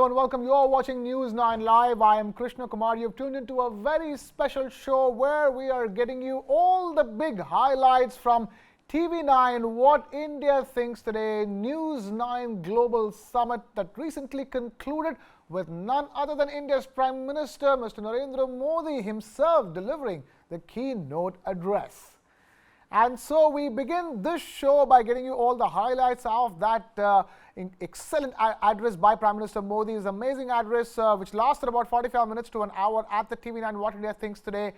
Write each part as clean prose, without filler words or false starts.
Hello and welcome. You are watching News 9 Live. I am Krishna Kumar. You've tuned into a very special show where we are getting you all the big highlights from TV9, what India thinks today, News 9 Global Summit that recently concluded with none other than India's Prime Minister, Mr. Narendra Modi himself delivering the keynote address. And so we begin this show by getting you all the highlights of that excellent address by Prime Minister Modi. His amazing address, which lasted about 45 minutes to an hour at the TV9 What India Thinks Today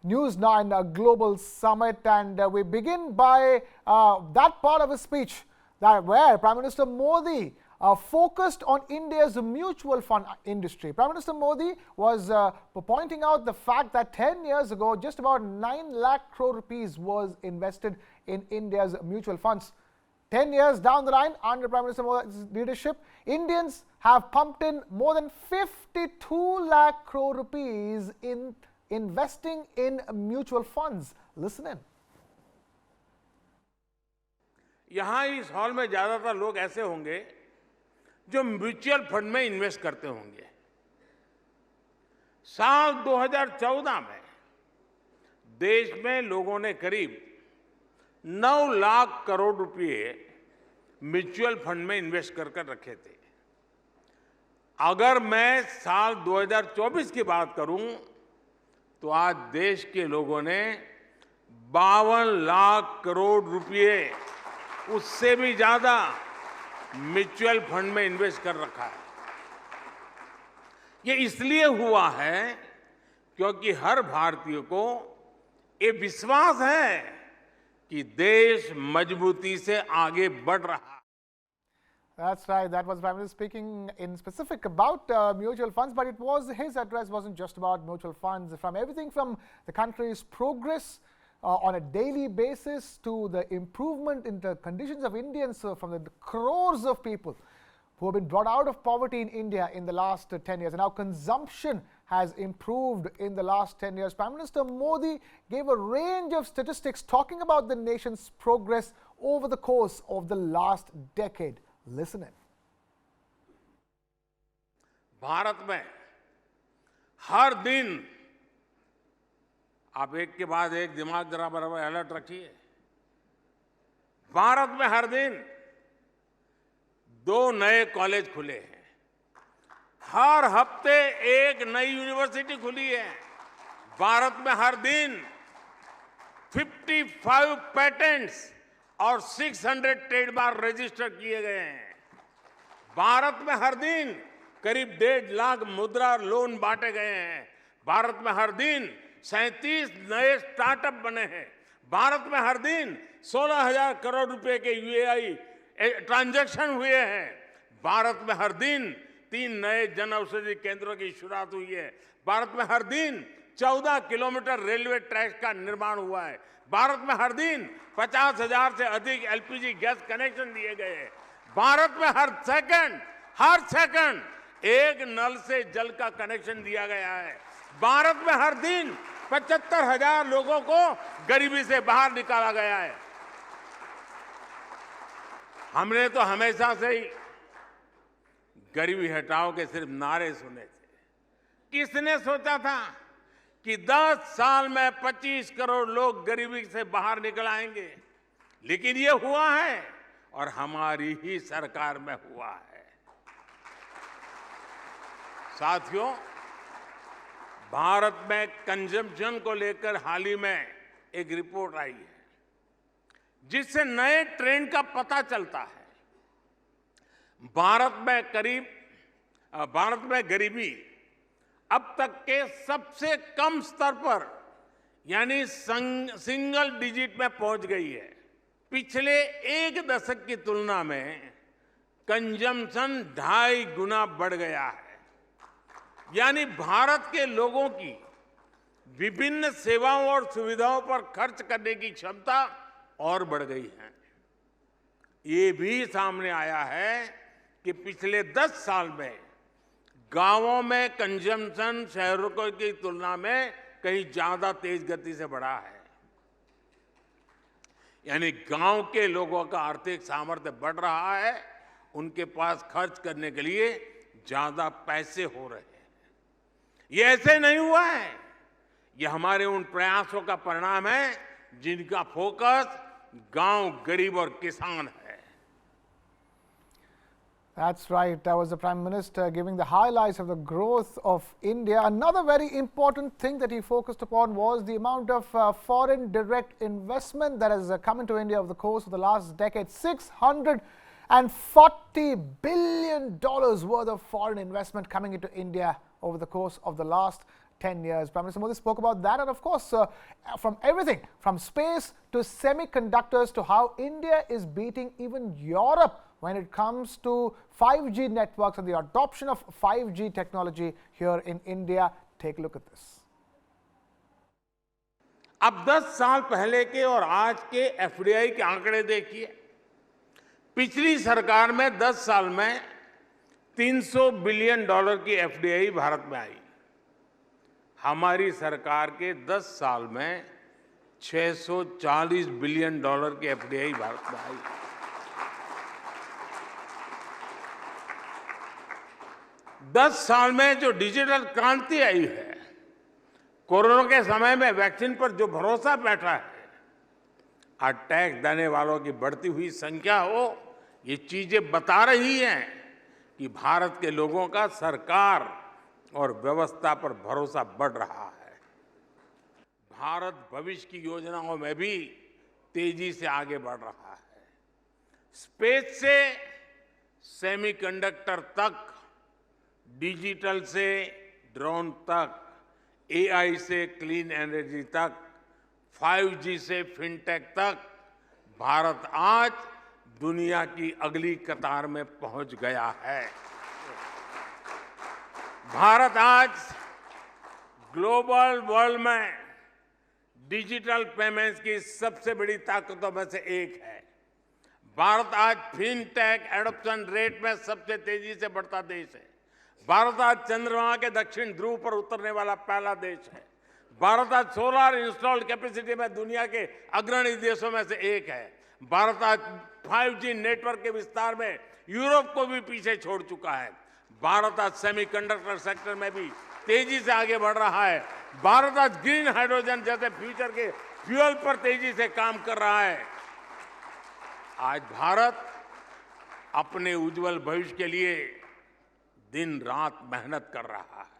News 9 Global Summit. And we begin by that part of his speech where Prime Minister Modi focused on India's mutual fund industry. Prime Minister Modi was pointing out the fact that 10 years ago, just about 9 lakh crore rupees was invested in India's mutual funds. 10 years down the line, under Prime Minister Modi's leadership, Indians have pumped in more than 52 lakh crore rupees in investing in mutual funds. Listen in. यहाँ इस hall में ज्यादातर लोग ऐसे होंगे जो mutual fund में invest करते होंगे। साल 2014 में देश में लोगों ने करीब 9 लाख करोड़ रुपए म्यूचुअल फंड में इन्वेस्ट कर रखे थे। अगर मैं साल 2024 की बात करूं तो आज देश के लोगों ने 52 लाख करोड़ रुपए, उससे भी ज्यादा म्यूचुअल फंड में इन्वेस्ट कर रखा है। ये इसलिए हुआ है क्योंकि हर भारतीय को ये विश्वास है कि देश मजबूती से आगे बढ़ रहा है। That's right. That was Prime Minister speaking in specific about mutual funds, but it was his address wasn't just about mutual funds. From everything from the country's progress on a daily basis to the improvement in the conditions of Indians, from the crores of people who have been brought out of poverty in India in the last 10 years. And now consumption has improved in the last 10 years. Prime Minister Modi gave a range of statistics talking about the nation's progress over the course of the last decade. Listen in. Bharat में हर दिन, आप एक के बाद एक दिमाग जरा बराबर अलर्ट रखिए, भारत में हर दिन 2 नए कॉलेज खुले हैं। हर हफ्ते एक नई यूनिवर्सिटी खुली है। भारत में हर दिन 55 पैटेंट्स और 600 ट्रेडमार्क रजिस्टर किए गए हैं। भारत में हर दिन करीब 1.5 लाख मुद्रा लोन बांटे गए हैं। भारत में हर दिन 37 नए स्टार्टअप बने हैं। भारत में हर दिन 16,000 करोड़ रुपए के यूएई ट्रांजैक्शन हुए हैं। भारत में हर दिन 3 नए जन औषधि केंद्रों की शुरुआत हुई है। भारत में हर दिन 14 किलोमीटर रेलवे ट्रैक का निर्माण हुआ है। भारत में हर दिन 50,000 से अधिक एलपीजी गैस कनेक्शन दिए गए हैं। भारत में हर सेकंड एक नल से जल का कनेक्शन दिया गया है। भारत में हर दिन 75,000 लोगों को गरीबी से बाहर निकाला गया है। हमने तो हमेशा से ही गरीबी हटाओ के सिर्फ नारे सुने थे। किसने सोचा था कि 10 साल में 25 करोड़ लोग गरीबी से बाहर निकल आएंगे? लेकिन ये हुआ है और हमारी ही सरकार में हुआ है। साथियों, भारत में कंजम्पशन को लेकर हाल ही में एक रिपोर्ट आई है जिससे नए ट्रेंड का पता चलता है। भारत में गरीबी अब तक के सबसे कम स्तर पर यानी सिंगल डिजिट में पहुंच गई है। पिछले 1 दशक की तुलना में कंजम्पशन 2.5 गुना बढ़ गया है। यानी भारत के लोगों की विभिन्न सेवाओं और सुविधाओं पर खर्च करने की क्षमता और बढ़ गई है। ये भी सामने आया है कि पिछले 10 साल में गांवों में कंजम्पशन शहरों की तुलना में कहीं ज्यादा तेज गति से बढ़ा है। यानी गांव के लोगों का आर्थिक सामर्थ्य बढ़ रहा है, उनके पास खर्च करने के लिए ज्यादा पैसे हो रहे हैं। ये ऐसे नहीं हुआ है, ये हमारे उन प्रयासों का परिणाम है जिनका फोकस गांव, गरीब और किसान है। That's right. That was the Prime Minister giving the highlights of the growth of India. Another very important thing that he focused upon was the amount of foreign direct investment that has come into India over the course of the last decade. $640 billion worth of foreign investment coming into India over the course of the last 10 years. Prime Minister Modi spoke about that, and of course, from everything from space to semiconductors to how India is beating even Europe when it comes to 5G networks and the adoption of 5G technology here in India. Take a look at this. अब 10 साल पहले के और आज के FDI के आंकड़े देखिए। पिछली सरकार में 10 साल में $300 बिलियन की एफडीआई भारत में आई। हमारी सरकार के 10 साल में $640 बिलियन की एफडीआई भारत में आई। 10 साल में जो डिजिटल क्रांति आई है, कोरोना के समय में वैक्सीन पर जो भरोसा बैठा है, आज टैक्स देने वालों की बढ़ती हुई संख्या हो, ये चीजें बता रही हैं कि भारत के लोगों का सरकार और व्यवस्था पर भरोसा बढ़ रहा है। भारत भविष्य की योजनाओं में भी तेजी से आगे बढ़ रहा है। स्पेस से सेमीकंडक्टर तक, डिजिटल से ड्रोन तक, एआई से क्लीन एनर्जी तक, 5G से फिनटेक तक, भारत आज दुनिया की अगली कतार में पहुंच गया है। भारत आज ग्लोबल वर्ल्ड में डिजिटल पेमेंट्स की सबसे बड़ी ताकतों में से एक है। भारत आज फिनटेक एडॉप्शन रेट में सबसे तेजी से बढ़ता देश है। भारत आज चंद्रमा के दक्षिण ध्रुव पर उतरने वाला पहला देश है। भारत आज सोलर इंस्टॉल्ड कैपेसिटी में दुनिया के अग्रणी देशों में से एक है। भारत आज 5G नेटवर्क के विस्तार में यूरोप को भी पीछे छोड़ चुका है। भारत आज सेमीकंडक्टर सेक्टर में भी तेजी से आगे बढ़ रहा है। भारत आज ग्रीन हाइड्रोजन जैसे फ्यूचर के फ्यूल पर तेजी से काम कर रहा है। आज भारत अपने उज्जवल भविष्य के लिए दिन रात मेहनत कर रहा है।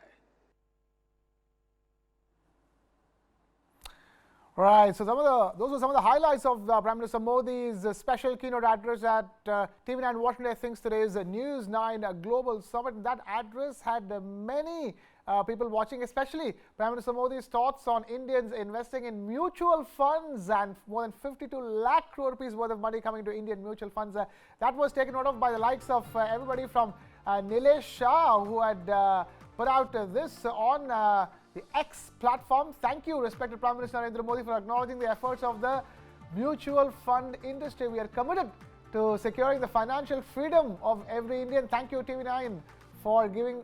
Right, so those were some of the highlights of Prime Minister Modi's special keynote address at TV9 What India Thinks Today's News9 Global Summit. That address had many people watching, especially Prime Minister Modi's thoughts on Indians investing in mutual funds and more than 52 lakh crore rupees worth of money coming to Indian mutual funds. That was taken note of by the likes of everybody from Nilesh Shah, who had put out this on the X platform. Thank you, respected Prime Minister Narendra Modi, for acknowledging the efforts of the mutual fund industry. We are committed to securing the financial freedom of every Indian. Thank you, TV9, for giving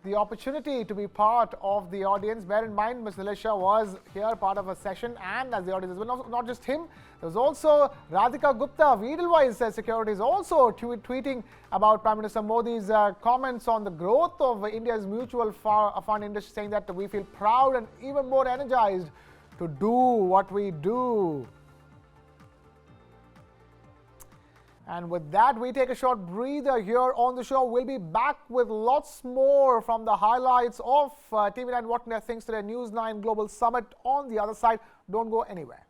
the opportunity to be part of the audience. Bear in mind, Ms. Nilesh Shah was here, part of a session, and as the audience as well. Not just him, there was also Radhika Gupta of Edelweiss Securities also tweeting about Prime Minister Modi's comments on the growth of India's mutual fund industry, saying that we feel proud and even more energized to do what we do. And with that, we take a short breather here on the show. We'll be back with lots more from the highlights of TV9 What India Thinks Today News9 Global Summit on the other side. Don't go anywhere.